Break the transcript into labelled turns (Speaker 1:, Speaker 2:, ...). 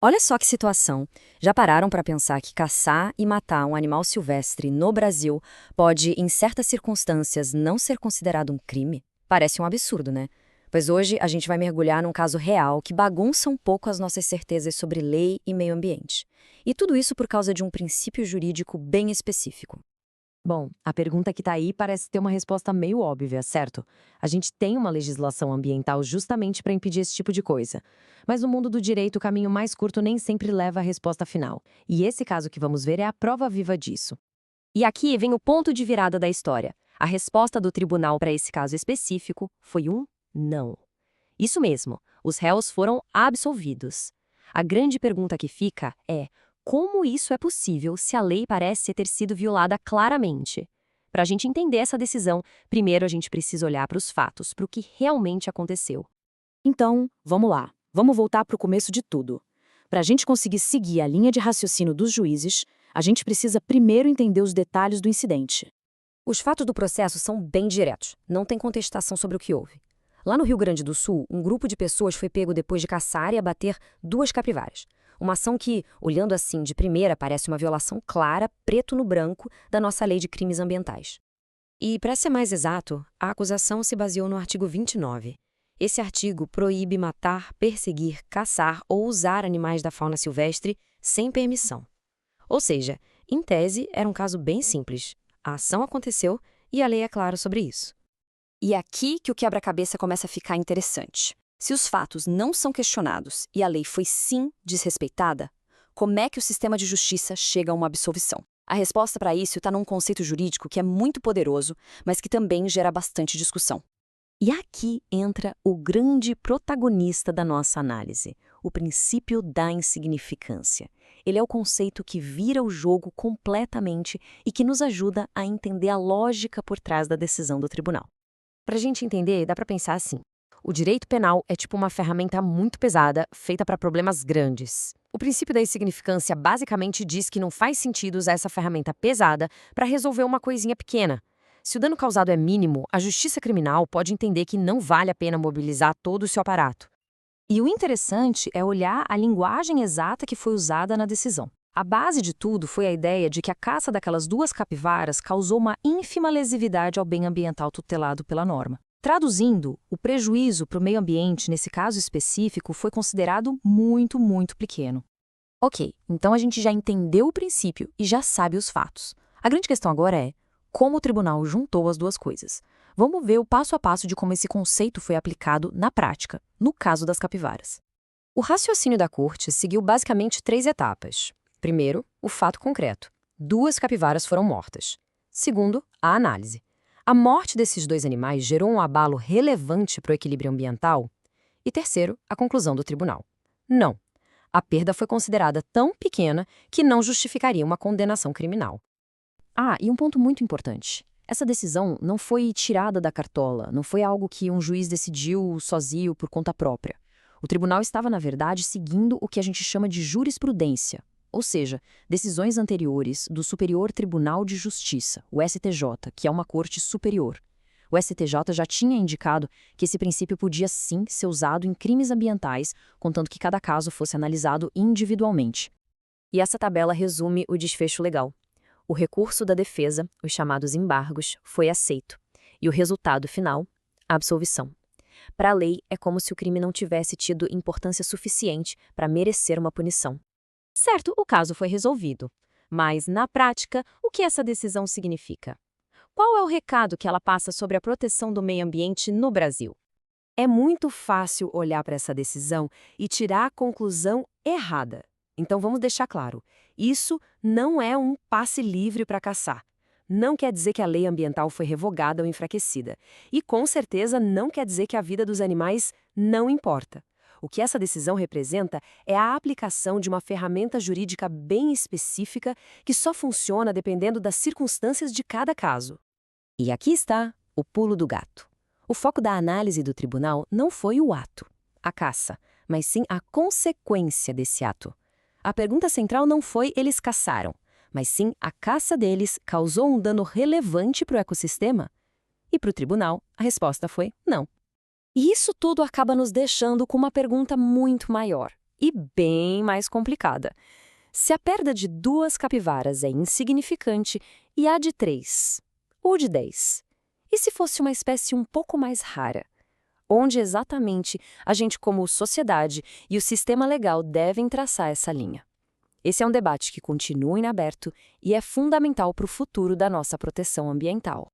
Speaker 1: Olha só que situação. Já pararam para pensar que caçar e matar um animal silvestre no Brasil pode, em certas circunstâncias, não ser considerado um crime? Parece um absurdo, né? Pois hoje a gente vai mergulhar num caso real que bagunça um pouco as nossas certezas sobre lei e meio ambiente. E tudo isso por causa de um princípio jurídico bem específico.
Speaker 2: Bom, a pergunta que está aí parece ter uma resposta meio óbvia, certo? A gente tem uma legislação ambiental justamente para impedir esse tipo de coisa. Mas no mundo do direito, o caminho mais curto nem sempre leva à resposta final. E esse caso que vamos ver é a prova viva disso.
Speaker 3: E aqui vem o ponto de virada da história. A resposta do tribunal para esse caso específico foi um não. Isso mesmo, os réus foram absolvidos. A grande pergunta que fica é: como isso é possível se a lei parece ter sido violada claramente? Para a gente entender essa decisão, primeiro a gente precisa olhar para os fatos, para o que realmente aconteceu.
Speaker 4: Então, vamos lá. Vamos voltar para o começo de tudo. Para a gente conseguir seguir a linha de raciocínio dos juízes, a gente precisa primeiro entender os detalhes do incidente.
Speaker 1: Os fatos do processo são bem diretos, não tem contestação sobre o que houve. Lá no Rio Grande do Sul, um grupo de pessoas foi pego depois de caçar e abater duas capivaras. Uma ação que, olhando assim de primeira, parece uma violação clara, preto no branco, da nossa lei de crimes ambientais. E, para ser mais exato, a acusação se baseou no artigo 29. Esse artigo proíbe matar, perseguir, caçar ou usar animais da fauna silvestre sem permissão. Ou seja, em tese, era um caso bem simples. A ação aconteceu e a lei é clara sobre isso.
Speaker 5: E é aqui que o quebra-cabeça começa a ficar interessante. Se os fatos não são questionados e a lei foi sim desrespeitada, como é que o sistema de justiça chega a uma absolvição? A resposta para isso está num conceito jurídico que é muito poderoso, mas que também gera bastante discussão.
Speaker 2: E aqui entra o grande protagonista da nossa análise, o princípio da insignificância. Ele é o conceito que vira o jogo completamente e que nos ajuda a entender a lógica por trás da decisão do tribunal.
Speaker 3: Para a gente entender, dá para pensar assim. O direito penal é tipo uma ferramenta muito pesada, feita para problemas grandes. O princípio da insignificância basicamente diz que não faz sentido usar essa ferramenta pesada para resolver uma coisinha pequena. Se o dano causado é mínimo, a justiça criminal pode entender que não vale a pena mobilizar todo o seu aparato.
Speaker 6: E o interessante é olhar a linguagem exata que foi usada na decisão. A base de tudo foi a ideia de que a caça daquelas duas capivaras causou uma ínfima lesividade ao bem ambiental tutelado pela norma. Traduzindo, o prejuízo para o meio ambiente, nesse caso específico, foi considerado muito, muito pequeno. Ok, então a gente já entendeu o princípio e já sabe os fatos. A grande questão agora é como o tribunal juntou as duas coisas. Vamos ver o passo a passo de como esse conceito foi aplicado na prática, no caso das capivaras.
Speaker 1: O raciocínio da corte seguiu basicamente 3 etapas. Primeiro, o fato concreto. 2 capivaras foram mortas. Segundo, a análise. A morte desses 2 animais gerou um abalo relevante para o equilíbrio ambiental? E terceiro, a conclusão do tribunal. Não. A perda foi considerada tão pequena que não justificaria uma condenação criminal.
Speaker 6: Ah, e um ponto muito importante. Essa decisão não foi tirada da cartola, não foi algo que um juiz decidiu sozinho por conta própria. O tribunal estava, na verdade, seguindo o que a gente chama de jurisprudência, ou seja, decisões anteriores do Superior Tribunal de Justiça, o STJ, que é uma corte superior. O STJ já tinha indicado que esse princípio podia sim ser usado em crimes ambientais, contanto que cada caso fosse analisado individualmente.
Speaker 1: E essa tabela resume o desfecho legal. O recurso da defesa, os chamados embargos, foi aceito. E o resultado final, a absolvição. Para a lei, é como se o crime não tivesse tido importância suficiente para merecer uma punição.
Speaker 3: Certo, o caso foi resolvido. Mas, na prática, o que essa decisão significa? Qual é o recado que ela passa sobre a proteção do meio ambiente no Brasil?
Speaker 2: É muito fácil olhar para essa decisão e tirar a conclusão errada. Então vamos deixar claro, isso não é um passe livre para caçar. Não quer dizer que a lei ambiental foi revogada ou enfraquecida. E com certeza não quer dizer que a vida dos animais não importa. O que essa decisão representa é a aplicação de uma ferramenta jurídica bem específica que só funciona dependendo das circunstâncias de cada caso. E aqui está o pulo do gato. O foco da análise do tribunal não foi o ato, a caça, mas sim a consequência desse ato. A pergunta central não foi eles caçaram, mas sim a caça deles causou um dano relevante para o ecossistema? E para o tribunal, a resposta foi não.
Speaker 5: E isso tudo acaba nos deixando com uma pergunta muito maior.
Speaker 6: e bem mais complicada. Se a perda de 2 capivaras é insignificante e a de 3, ou de 10? E se fosse uma espécie um pouco mais rara? Onde exatamente a gente, como sociedade e o sistema legal, devem traçar essa linha? Esse é um debate que continua em aberto e é fundamental para o futuro da nossa proteção ambiental.